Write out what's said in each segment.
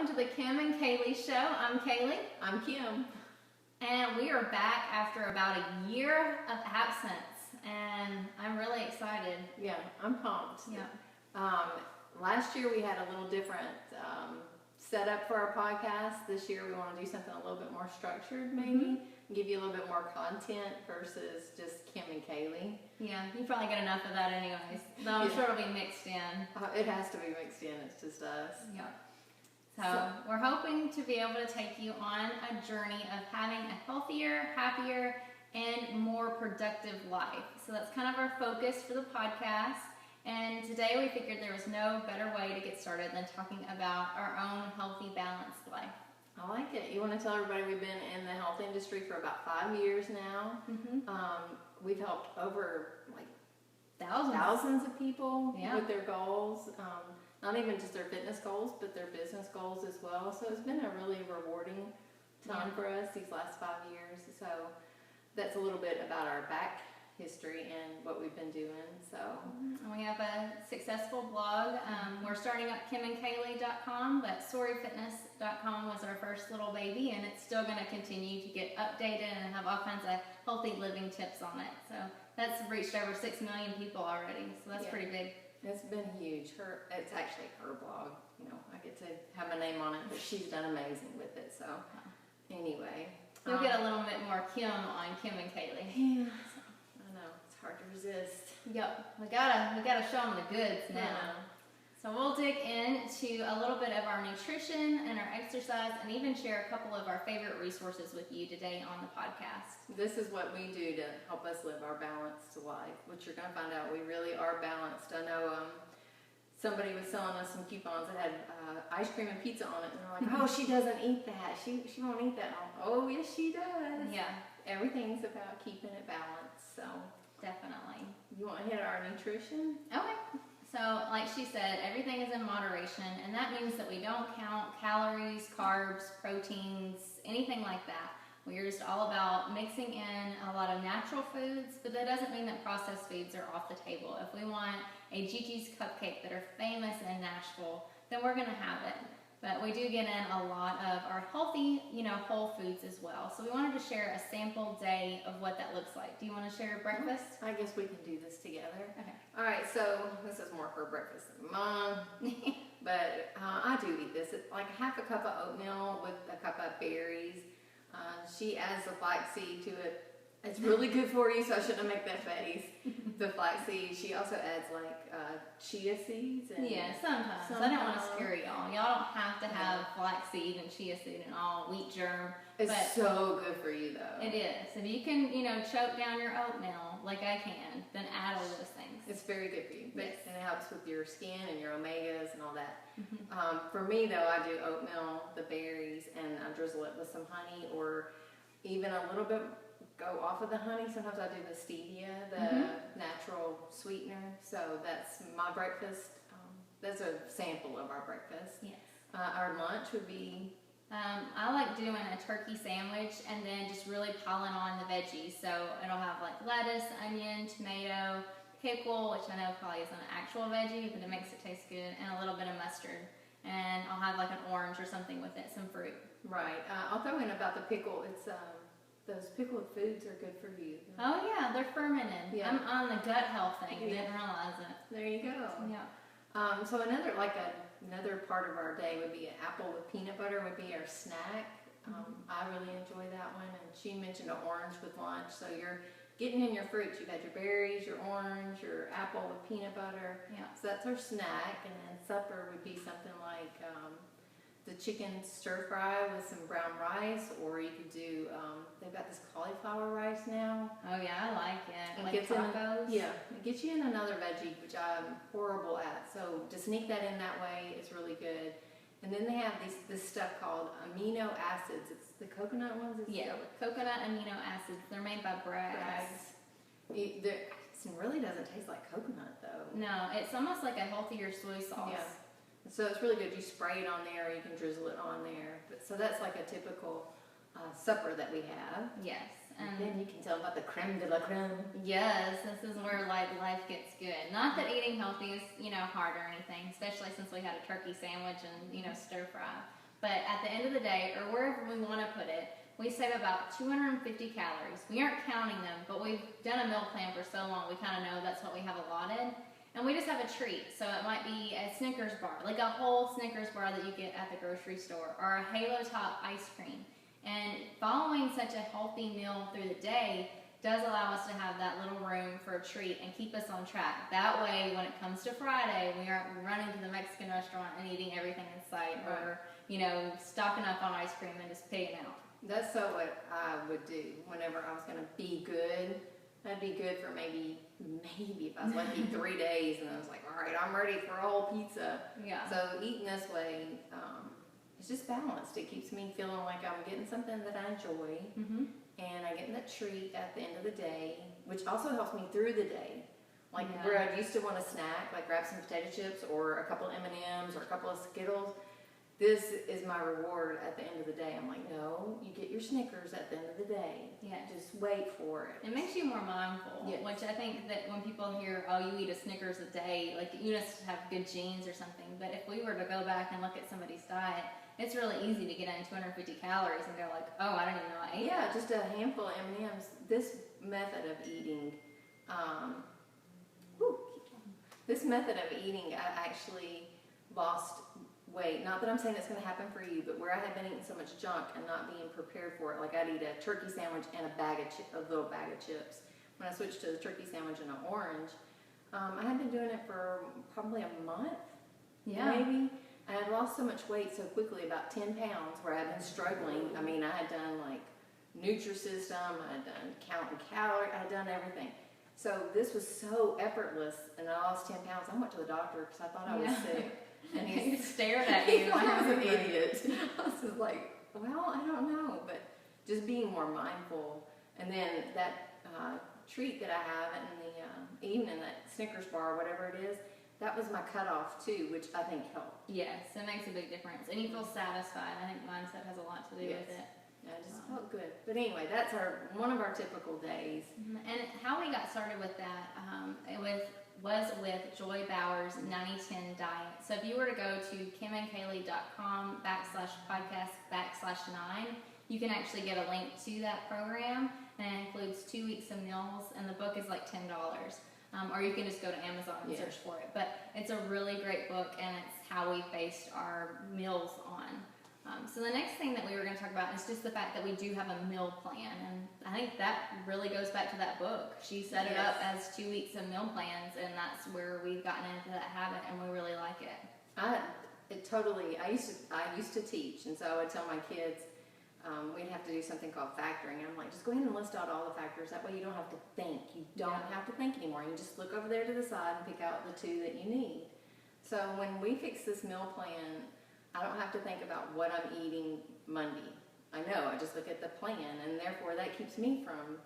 welcome to the Kim and Kalee Show. I'm Kalee. I'm Kim. And we are back after about a year of absence, and I'm really excited. Yeah, I'm pumped. Yeah. Last year we had a little different setup for our podcast. This year we want to do something a little bit more structured, maybe. Give you a little bit more content versus just Kim and Kalee. Yeah, you probably get enough of that anyways. Though I'm sure it'll be mixed in. It has to be mixed in. It's just us. Yeah. So we're hoping to be able to take you on a journey of having a healthier, happier, and more productive life. So that's kind of our focus for the podcast. And today we figured there was no better way to get started than talking about our own healthy, balanced life. I like it. You want to tell everybody we've been in the health industry for about 5 years now. We've helped over like thousands of people with their goals. Not even just their fitness goals, but their business goals as well. So it's been a really rewarding time for us these last 5 years. So that's a little bit about our back history and what we've been doing. So we have a successful blog. We're starting up kimandkalee.com, but storyfitness.com was our first little baby, and it's still going to continue to get updated and have all kinds of healthy living tips on it. So that's reached over 6 million people already. So that's pretty big. It's been huge. It's actually her blog. You know, I get to have my name on it, but she's done amazing with it. So anyway, you'll get a little bit more Kim on Kim and Kalee. Yeah, I know it's hard to resist. Yep, we gotta show them the goods now. So we'll dig into a little bit of our nutrition and our exercise, and even share a couple of our favorite resources with you today on the podcast. This is what we do to help us live our balanced life, which you're going to find out we really are balanced. I know somebody was selling us some coupons that had ice cream and pizza on it, and they're like, oh, she doesn't eat that. She won't eat that. Oh, yes, she does. Yeah. Everything's about keeping it balanced, so. Definitely. You want to hit our nutrition? Okay. So, like she said, everything is in moderation, and that means that we don't count calories, carbs, proteins, anything like that. We're just all about mixing in a lot of natural foods, but that doesn't mean that processed foods are off the table. If we want a Gigi's cupcake that are famous in Nashville, then we're going to have it. But we do get in a lot of our healthy, whole foods as well. So we wanted to share a sample day of what that looks like. Do you want to share breakfast? I guess we can do this together. Okay. All right, so this is more for breakfast than mine. But I do eat this. It's like half a cup of oatmeal with a cup of berries. She adds the flaxseed to it. It's really good for you, so I shouldn't make that face. The flaxseed. She also adds like chia seeds. And sometimes. I don't want to scare y'all. Y'all don't have to have flaxseed and chia seed and all wheat germ. It's so good for you, though. It is. If you can, choke down your oatmeal like I can, then add all those things. It's very good for you. Yes. And it helps with your skin and your omegas and all that. For me, though, I do oatmeal, the berries, and I drizzle it with some honey, or even a little bit go off of the honey. Sometimes I do the stevia, the natural sweetener. So that's my breakfast. That's a sample of our breakfast. Yes. Our lunch would be... I like doing a turkey sandwich and then just really piling on the veggies. So it'll have like lettuce, onion, tomato, pickle, which I know probably isn't an actual veggie, but it makes it taste good, and a little bit of mustard. And I'll have like an orange or something with it, some fruit. Right. I'll throw in about the pickle. It's those pickled foods are good for you. Oh yeah, they're fermented. Yeah. I'm on the gut health thing. I didn't realize it. There you go. Yeah. So another part of our day would be an apple with peanut butter would be our snack. I really enjoy that one. And she mentioned an orange with lunch. So you're getting in your fruits. You've had your berries, your orange, your apple with peanut butter. Yeah. So that's our snack. And then supper would be something like the chicken stir fry with some brown rice, or you could do, they've got this cauliflower rice now. Oh yeah, I like it. It like gets tacos? It gets you in another veggie, which I'm horrible at. So to sneak that in that way is really good. And then they have this stuff called amino acids. It's the coconut ones? Coconut amino acids. They're made by Bragg's. It really doesn't taste like coconut though. No, it's almost like a healthier soy sauce. Yeah. So it's really good. You spray it on there, or you can drizzle it on there. So that's like a typical supper that we have. Yes. And then you can tell about the creme de la creme. Yes, this is where life gets good. Not that eating healthy is, hard or anything, especially since we had a turkey sandwich and, stir fry. at the end of the day, or wherever we want to put it, we save about 250 calories. We aren't counting them, but we've done a meal plan for so long, we kind of know that's what we have allotted. And we just have a treat. So it might be a Snickers bar, like a whole Snickers bar that you get at the grocery store, or a Halo Top ice cream. And following such a healthy meal through the day does allow us to have that little room for a treat and keep us on track. That way, when it comes to Friday, we aren't running to the Mexican restaurant and eating everything in sight, or, you know, stocking up on ice cream and just pigging out. That's so what I would do whenever I was going to be good. I'd be good for maybe if I was lucky 3 days, and I was like, all right, I'm ready for a whole pizza. Yeah. So eating this way, it's just balanced. It keeps me feeling like I'm getting something that I enjoy, and I'm getting that treat at the end of the day, which also helps me through the day. Like where I used to want a snack, like grab some potato chips or a couple of M&Ms or a couple of Skittles. This is my reward at the end of the day. I'm like, no, you get your Snickers at the end of the day. Yeah. Just wait for it. It makes you more mindful, which I think that when people hear, oh, you eat a Snickers a day, like you must have good genes or something. But if we were to go back and look at somebody's diet, it's really easy to get in 250 calories and go like, oh, I didn't even know I ate that. Just a handful of M&Ms. This method of eating, I actually lost weight. Not that I'm saying it's going to happen for you, but where I had been eating so much junk and not being prepared for it, like I'd eat a turkey sandwich and a little bag of chips. When I switched to the turkey sandwich and an orange, I had been doing it for probably a month, maybe. And I'd lost so much weight so quickly, about 10 pounds, where I'd been struggling. I mean, I had done like Nutrisystem, I had done counting calories, I had done everything. So this was so effortless, and I lost 10 pounds. I went to the doctor because I thought I was sick. And he stared at you. He thought I was an idiot. I was just like, well, I don't know. But just being more mindful. And then that treat that I have in the evening, that Snickers bar, whatever it is, that was my cutoff too, which I think helped. Yes, it makes a big difference. And you feel satisfied. I think mindset has a lot to do with it. Yeah, it just felt good. But anyway, that's one of our typical days. And how we got started with that, was with Joy Bauer's 90-10 diet. So if you were to go to kimandkalee.com/podcast/9, you can actually get a link to that program, and it includes 2 weeks of meals, and the book is like $10. Or you can just go to Amazon and search for it. But it's a really great book, and it's how we based our meals on. So the next thing that we were going to talk about is just the fact that we do have a meal plan, and I think that really goes back to that book. She set it up as 2 weeks of meal plans, and that's where we've gotten into that habit, and we really like it. I used to teach, and so I would tell my kids we'd have to do something called factoring. And I'm like, just go ahead and list out all the factors. That way you don't have to think. You don't have to think anymore. You just look over there to the side and pick out the 2 that you need. So when we fix this meal plan, I don't have to think about what I'm eating Monday. I know, I just look at the plan, and therefore that keeps me from,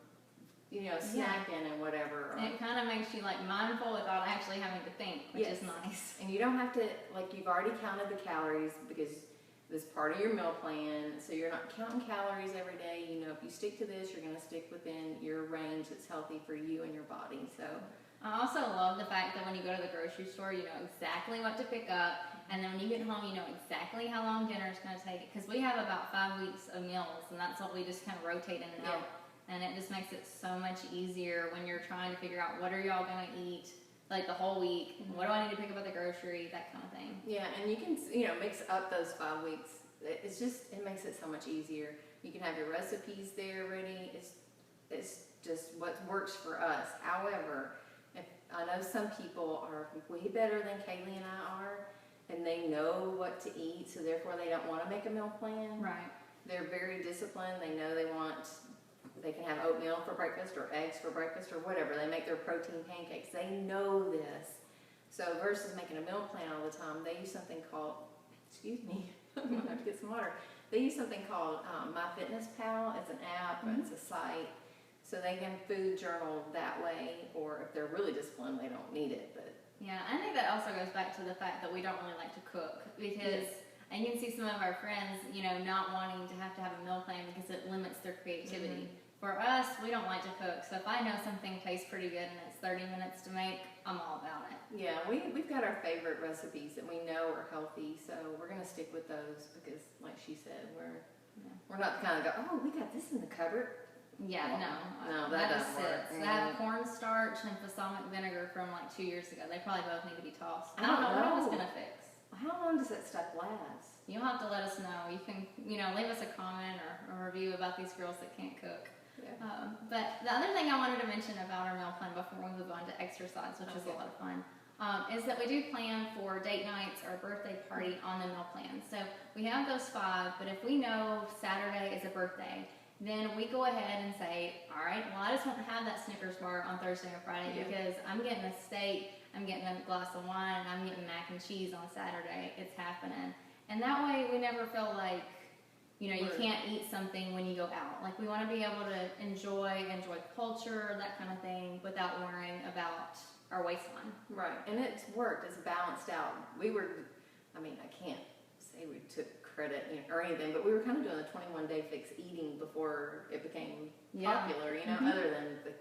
snacking and whatever. And it kind of makes you like mindful without actually having to think, which is nice. And you don't have to, like, you've already counted the calories because this is part of your meal plan, so you're not counting calories every day. If you stick to this, you're going to stick within your range that's healthy for you and your body. So I also love the fact that when you go to the grocery store, you know exactly what to pick up, and then when you get home, you know exactly how long dinner is going to take. Because we have about 5 weeks of meals, and that's what we just kind of rotate in and out. And it just makes it so much easier when you're trying to figure out what are y'all going to eat, like the whole week. What do I need to pick up at the grocery, that kind of thing. Yeah, and you can, mix up those 5 weeks. It makes it so much easier. You can have your recipes there ready. It's just what works for us. However, I know some people are way better than Kaylee and I are, and they know what to eat, so therefore they don't want to make a meal plan. Right. They're very disciplined. They know they can have oatmeal for breakfast or eggs for breakfast or whatever. They make their protein pancakes. They know this. So versus making a meal plan all the time, they use something called, excuse me, I'm going to have to get some water. They use something called MyFitnessPal. It's an app, it's a site. So they can food journal that way, or if they're really disciplined, they don't need it. But yeah, I think that also goes back to the fact that we don't really like to cook because, and you can see some of our friends, not wanting to have a meal plan because it limits their creativity. For us, we don't like to cook, so if I know something tastes pretty good and it's 30 minutes to make, I'm all about it. Yeah, we've got our favorite recipes that we know are healthy, so we're gonna stick with those because, like she said, we're not the kind of go, oh, we got this in the cupboard. Yeah, no, that doesn't work. So I have cornstarch and balsamic vinegar from like 2 years ago. They probably both need to be tossed. I don't know what I was gonna fix. How long does that stuff last? You'll have to let us know. You can, leave us a comment or a review about these girls that can't cook. Yeah. But the other thing I wanted to mention about our meal plan before we move on to exercise, which is a lot of fun, is that we do plan for date nights or birthday party on the meal plan. So we have those 5, but if we know Saturday is a birthday, then we go ahead and say, all right, well, I just want to have that Snickers bar on Thursday or Friday because I'm getting a steak, I'm getting a glass of wine, I'm getting mac and cheese on Saturday. It's happening. And that way we never feel like, you can't eat something when you go out. Like, we want to be able to enjoy culture, that kind of thing, without worrying about our waistline. Right, and it's worked. It's balanced out. I can't say we took credit or anything, but we were kind of doing the 21-day fix eating before it became popular, other than the,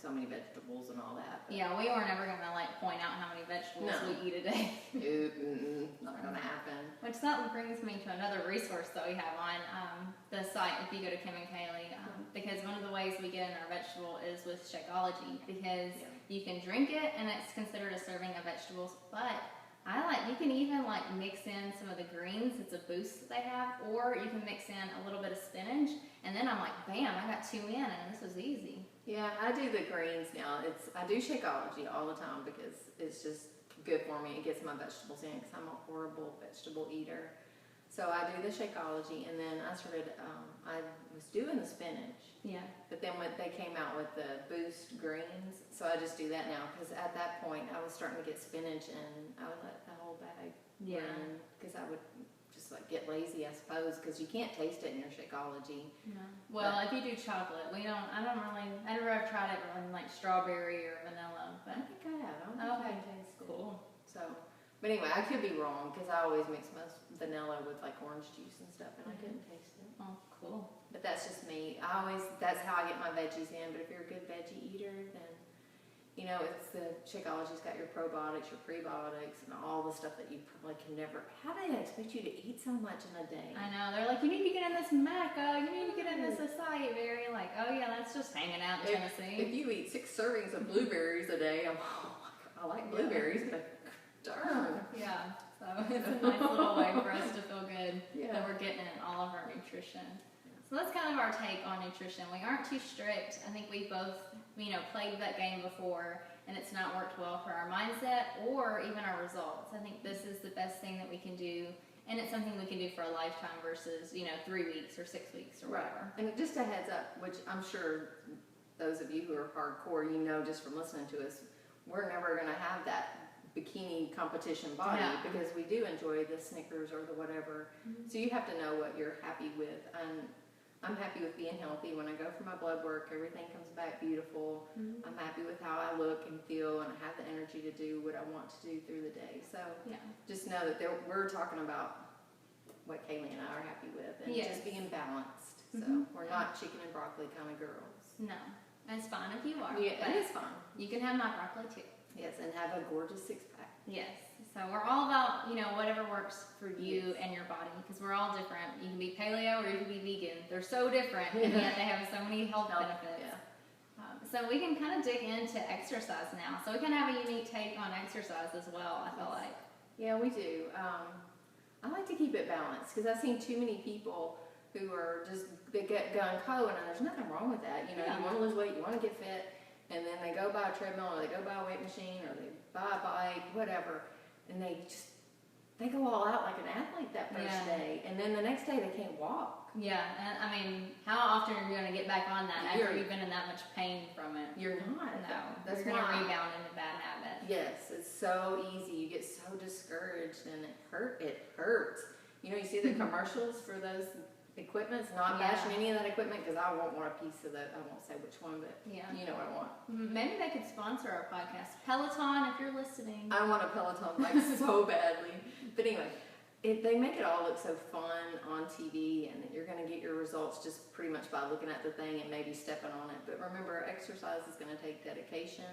so many vegetables and all that. But yeah, we weren't ever going to point out how many vegetables we eat a day. Not going to happen. Which that brings me to another resource that we have on the site if you go to Kim and Kalee, because one of the ways we get in our vegetable is with Shakeology, because you can drink it and it's considered a serving of vegetables, but you can even mix in some of the greens. It's a boost that they have, or you can mix in a little bit of spinach, and then I'm like, bam, I got 2 in, and this was easy. Yeah, I do the greens now. I do Shakeology all the time because it's just good for me. It gets my vegetables in because I'm a horrible vegetable eater. So I do the Shakeology, and then I started, I was doing the spinach. Yeah. But then when they came out with the Boost greens, so I just do that now because at that point I was starting to get spinach and I would let the whole bag run because I would just get lazy, I suppose, because you can't taste it in your Shakeology. No. Well, if you do chocolate, I never have tried it in strawberry or vanilla, but I think I have. I don't think I taste it. Cool. So, but anyway, I could be wrong because I always mix my vanilla with orange juice and stuff, and I couldn't taste it. Oh, cool. But that's just me. That's how I get my veggies in. But if you're a good veggie eater, then it's the Shakeology's got your probiotics, your prebiotics, and all the stuff that you probably can never. How do they expect you to eat so much in a day? I know. They're like, you need to get in this maca, you need to get in this acai berry. Like, oh yeah, that's just hanging out in Tennessee. If you eat 6 servings of blueberries a day, I like blueberries, but darn. Yeah. So it's a nice little way for us to feel good that we're getting in all of our nutrition. So that's kind of our take on nutrition. We aren't too strict. I think we both, played that game before, and it's not worked well for our mindset or even our results. I think this is the best thing that we can do, and it's something we can do for a lifetime versus, 3 weeks or 6 weeks or whatever. And just a heads up, which I'm sure those of you who are hardcore, just from listening to us, we're never going to have that bikini competition body because we do enjoy the Snickers or the whatever. So you have to know what you're happy with. And I'm happy with being healthy. When I go for my blood work, everything comes back beautiful. I'm happy with how I look and feel, and I have the energy to do what I want to do through the day. So just know that we're talking about what Kalee and I are happy with, and just being balanced. So we're not chicken and broccoli kind of girls. No, it's fine if you are. Yeah, it is fine. You can have my broccoli too. Yes, and have a gorgeous 6-pack. Yes. So we're all about, whatever works for you and your body, because we're all different. You can be paleo or you can be vegan. They're so different, and yet they have so many health benefits. Yeah. So we can kind of dig into exercise now. So we can have a unique take on exercise as well, I feel like. Yeah, we do. I like to keep it balanced because I've seen too many people who are they get gung-ho, and there's nothing wrong with that. You want to lose weight, you want to get fit, and then they go buy a treadmill or they go buy a weight machine or they buy a bike, whatever, and they go all out like an athlete that first day, and then the next day they can't walk. Yeah, and how often are you going to get back on that after you've been in that much pain from it? You're not. No, that's you're going to rebound into bad habits. Yes, it's so easy. You get so discouraged, and it hurts. You see the commercials for those equipments, not bashing any of that equipment because I won't want a piece of that. I won't say which one, but you know what I want. Maybe they could sponsor our podcast. Peloton, if you're listening. I want a Peloton bike so badly. But anyway, they make it all look so fun on TV, and that you're going to get your results just pretty much by looking at the thing and maybe stepping on it. But remember, exercise is going to take dedication,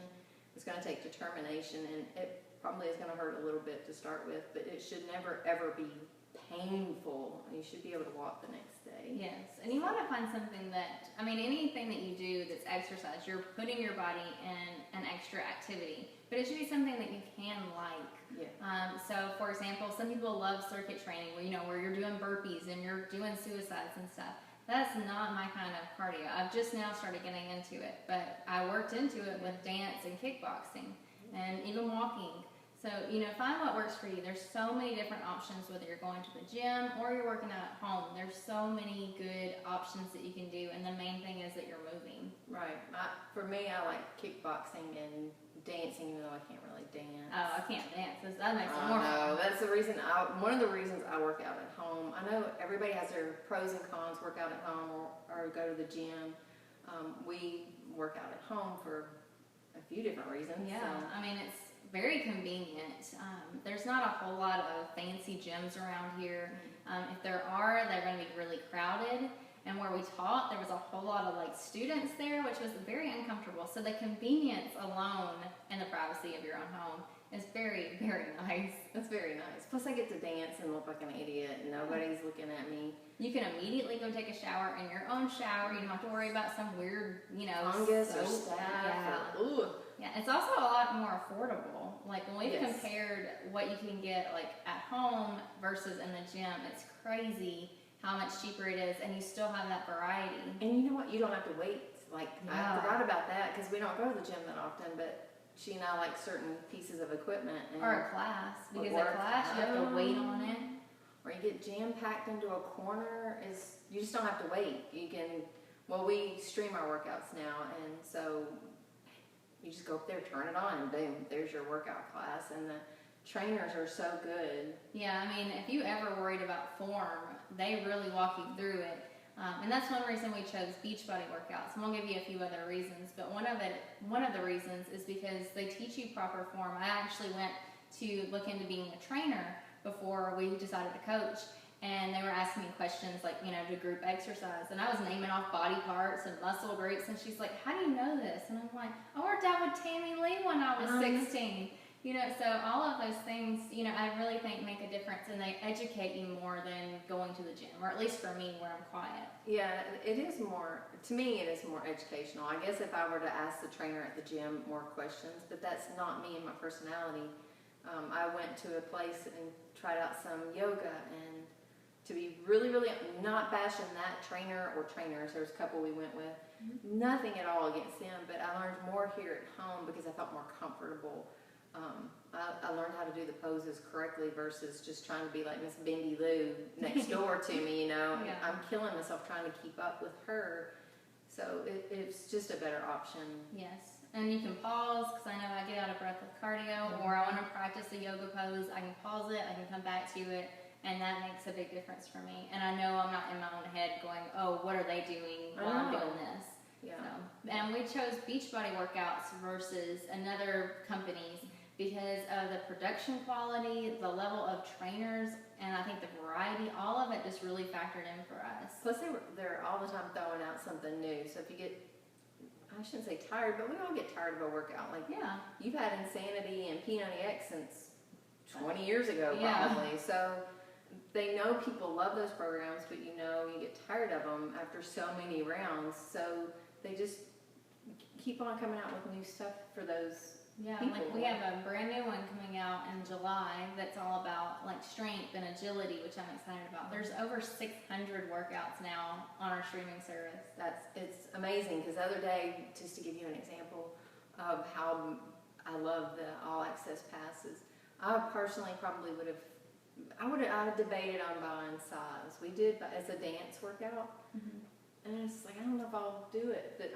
It's going to take determination, and it probably is going to hurt a little bit to start with, but it should never ever be painful. You should be able to walk the next day. Yes, and you want to find something that, I mean, anything that you do that's exercise, you're putting your body in an extra activity, but it should be something that you can like. Yeah. So, for example, some people love circuit training, where, you know, where you're doing burpees and you're doing suicides and stuff. That's not my kind of cardio. I've just now started getting into it, but I worked into it with dance and kickboxing and even walking. So, you know, find what works for you. There's so many different options, whether you're going to the gym or you're working out at home. There's so many good options that you can do, and the main thing is that you're moving. Right. For me, I like kickboxing and dancing, even though I can't really dance. Oh, I can't dance. That makes it more fun. No, that's the reason. One of the reasons I work out at home. I know everybody has their pros and cons. Work out at home or go to the gym. We work out at home for a few different reasons. Yeah, so. I mean, it's very convenient. There's not a whole lot of fancy gyms around here. If there are, they're going to be really crowded. And where we taught, there was a whole lot of like students there, which was very uncomfortable. So the convenience alone and the privacy of your own home is very, very nice. That's very nice. Plus I get to dance and look like an idiot and nobody's looking at me. You can immediately go take a shower in your own shower. You don't have to worry about some weird, you know, fungus or soap. staph. Yeah. Yeah, it's also a lot more affordable. Like when we've Yes. compared what you can get like at home versus in the gym, it's crazy how much cheaper it is, and you still have that variety. And you know what? You don't have to wait. Like, Yeah. I forgot about that because we don't go to the gym that often, but she and I like certain pieces of equipment. And Or a class, because Or a class you have to wait on it. Or you get jam packed into a corner. You just don't have to wait. You can, well, we stream our workouts now, and so you just go up there, turn it on, and boom, there's your workout class. And the trainers are so good. Yeah, I mean, if you ever worried about form, they really walk you through it. And that's one reason we chose Beachbody workouts. And we'll give you a few other reasons, but one of the reasons is because they teach you proper form. I actually went to look into being a trainer before we decided to coach, and they were asking me questions like, you know, do group exercise, and I was naming off body parts and muscle groups, and she's like, how do you know this? And I'm like, I worked out with Tammy Lee when I was 16. You know, so all of those things, you know, I really think make a difference, and they educate you more than going to the gym, or at least for me, where I'm quiet. Yeah, it is more, to me, it is more educational. I guess if I were to ask the trainer at the gym more questions, but that's not me and my personality. I went to a place and tried out some yoga, and to be really, really not bashing that trainer or trainers, there was a couple we went with, nothing at all against them, but I learned more here at home because I felt more comfortable. I learned how to do the poses correctly versus just trying to be like Miss Bendy Lou next door to me, you know. Yeah. I'm killing myself trying to keep up with her. So it's just a better option. Yes, and you can pause, because I know I get out of breath with cardio, or I want to practice a yoga pose, I can pause it, I can come back to it, and that makes a big difference for me. And I know I'm not in my own head going, oh, what are they doing while I'm doing this? Yeah. So, and we chose Beachbody workouts versus another company's because of the production quality, the level of trainers, and I think the variety, all of it just really factored in for us. Plus they're all the time throwing out something new. So if you get, I shouldn't say tired, but we all get tired of a workout. Like, yeah, you've had Insanity and P90X since 20 years ago probably. So they know people love those programs, but you know you get tired of them after so many rounds. So they just keep on coming out with new stuff for those. yeah. Like we have a brand new one coming out in July that's all about like strength and agility, which I'm excited about. There's over 600 workouts now on our streaming service. It's amazing, because the other day, just to give you an example of how I love the all access passes, I personally probably would have debated on buying size. We did as a dance workout. And it's like, I don't know if I'll do it. But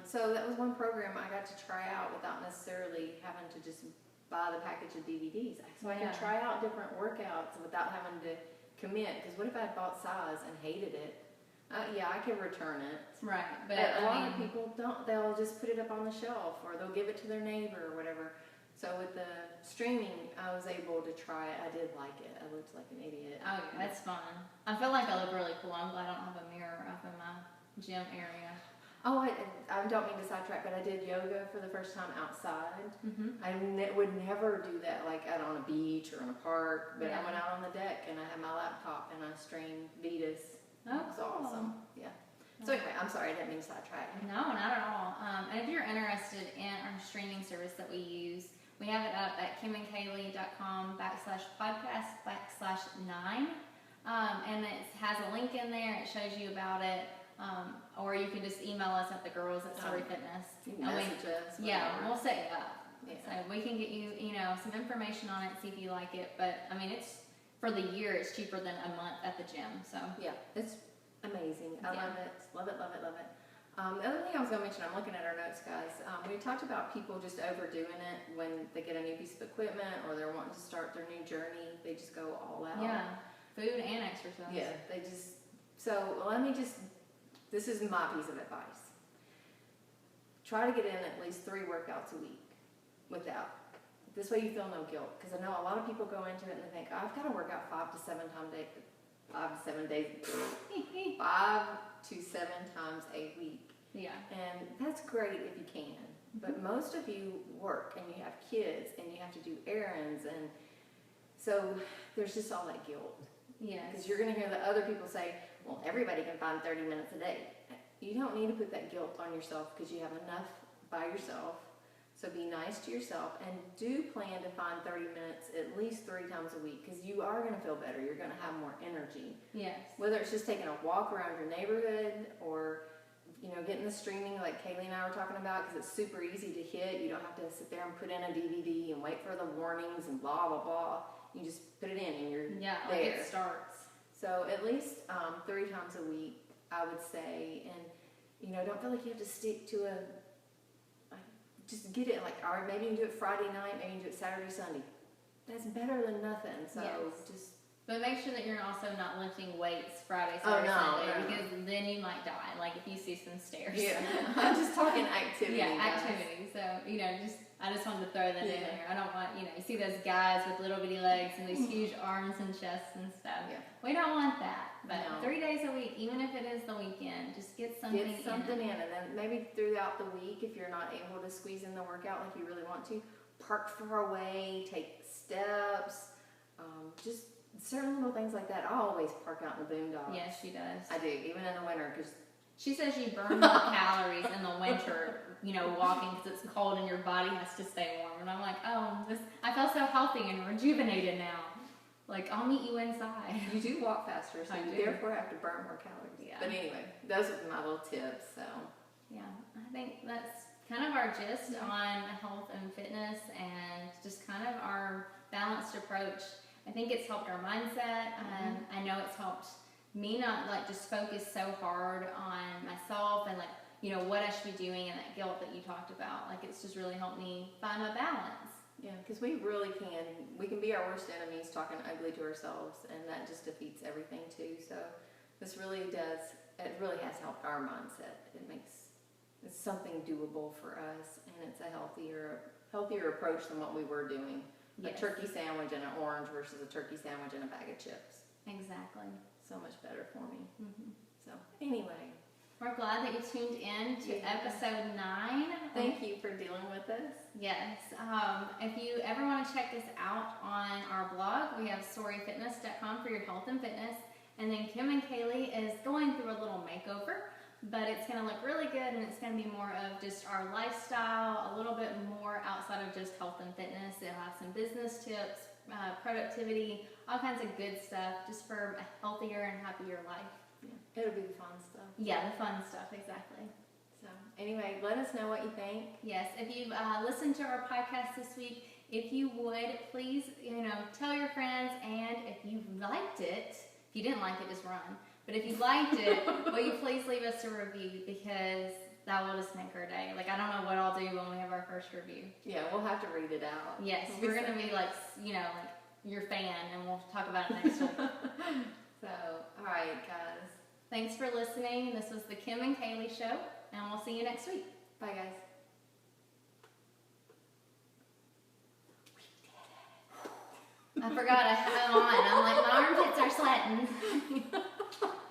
so that was one program I got to try out without necessarily having to just buy the package of DVDs. So I can try out different workouts without having to commit. Because what if I had bought size and hated it? Yeah, I could return it. Right. But a lot of people don't. They'll just put it up on the shelf, or they'll give it to their neighbor or whatever. So with the streaming, I was able to try it. I did like it. I looked like an idiot. Oh, yeah, that's fun. I feel like I look really cool. I'm glad I don't have a mirror up in my gym area. Oh, I don't mean to sidetrack, but I did yoga for the first time outside. I would never do that like out on a beach or in a park, but I went out on the deck and I had my laptop and I streamed Vetus. Oh, it was awesome. Yeah. So anyway, I'm sorry, I didn't mean to sidetrack. No, not at all. And if you're interested in our streaming service that we use, we have it up at kimandkalee.com/podcast/9. And it has a link in there. It shows you about it. Or you can just email us at thegirls@StoryFitness. Message us. Yeah, we'll set you up. Yeah. So we can get you, some information on it, see if you like it. But I mean, it's for the year. It's cheaper than a month at the gym. So yeah, it's amazing. I love it. Love it. Love it. Love it. The other thing I was going to mention, I'm looking at our notes, guys. We talked about people just overdoing it when they get a new piece of equipment or they're wanting to start their new journey. They just go all out. Yeah, food and exercise. Yeah, they just. So let me just. This is my piece of advice. Try to get in at least 3 workouts a week without. This way you feel no guilt. Because I know a lot of people go into it and they think, I've got to work out 5 to 7 times a week. Yeah. And that's great if you can. But most of you work and you have kids and you have to do errands. And so there's just all that guilt. Yes. Because you're going to hear the other people say, well, everybody can find 30 minutes a day. You don't need to put that guilt on yourself because you have enough by yourself. So be nice to yourself and do plan to find 30 minutes at least 3 times a week because you are going to feel better. You're going to have more energy. Yes. Whether it's just taking a walk around your neighborhood or, getting the streaming like Kalee and I were talking about because it's super easy to hit. You don't have to sit there and put in a DVD and wait for the warnings and blah, blah, blah. You just put it in and you're there. Like it starts. So at least 3 times a week, I would say, and don't feel like you have to stick to just get it like, all right, maybe you can do it Friday night, maybe you can do it Saturday, Sunday. That's better than nothing. So just. But make sure that you're also not lifting weights Friday, Saturday, Sunday, because then you might die. Like if you see some stairs. Yeah, I'm just talking activity. Yeah, activity. So I just wanted to throw that in there. I don't want you see those guys with little bitty legs and these huge arms and chests and stuff. Yeah. We don't want that. But 3 days a week, even if it is the weekend, just get something in. And then maybe throughout the week, if you're not able to squeeze in the workout like you really want to, park far away, take steps, just certain little things like that. I always park out in the boondocks. Yes, she does. I do, even in the winter, because she says you burn more calories in the winter, walking because it's cold and your body has to stay warm. And I'm like, I feel so healthy and rejuvenated now. Like, I'll meet you inside. You do walk faster, so you therefore have to burn more calories. Yeah. But anyway, those are my little tips. So yeah, I think that's kind of our gist on health and fitness and just kind of our balanced approach. I think it's helped our mindset. I know it's helped me not just focus so hard on myself and what I should be doing and that guilt that you talked about. It's just really helped me find my balance. Yeah, because we really can. We can be our worst enemies talking ugly to ourselves, and that just defeats everything too. So this really does. It really has helped our mindset. It's something doable for us, and it's a healthier approach than what we were doing. Yes. A turkey sandwich and an orange versus a turkey sandwich and a bag of chips. Exactly. So much better for me. So anyway. We're glad that you tuned in to episode 9. Thank you for dealing with us. Yes. If you ever want to check this out on our blog, we have storyfitness.com for your health and fitness. And then Kim and Kalee is going through a little makeover, but it's going to look really good and it's going to be more of just our lifestyle, a little bit more outside of just health and fitness. It'll have some business tips, productivity, all kinds of good stuff just for a healthier and happier life. Yeah. It'll be the fun stuff. Yeah, the fun stuff, exactly. So anyway, let us know what you think. Yes, if you've listened to our podcast this week, if you would, please, tell your friends, and if you liked it, if you didn't like it, just run. But if you liked it, will you please leave us a review, because that will just make our day. I don't know what I'll do when we have our first review. Yeah, we'll have to read it out. Yes, we're going to be your fan, and we'll talk about it next week. So, all right, guys. Thanks for listening. This was the Kim and Kalee Show, and we'll see you next week. Bye, guys. I forgot I had on. I'm like, my armpits are sweating.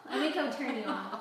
Let me go turn you off.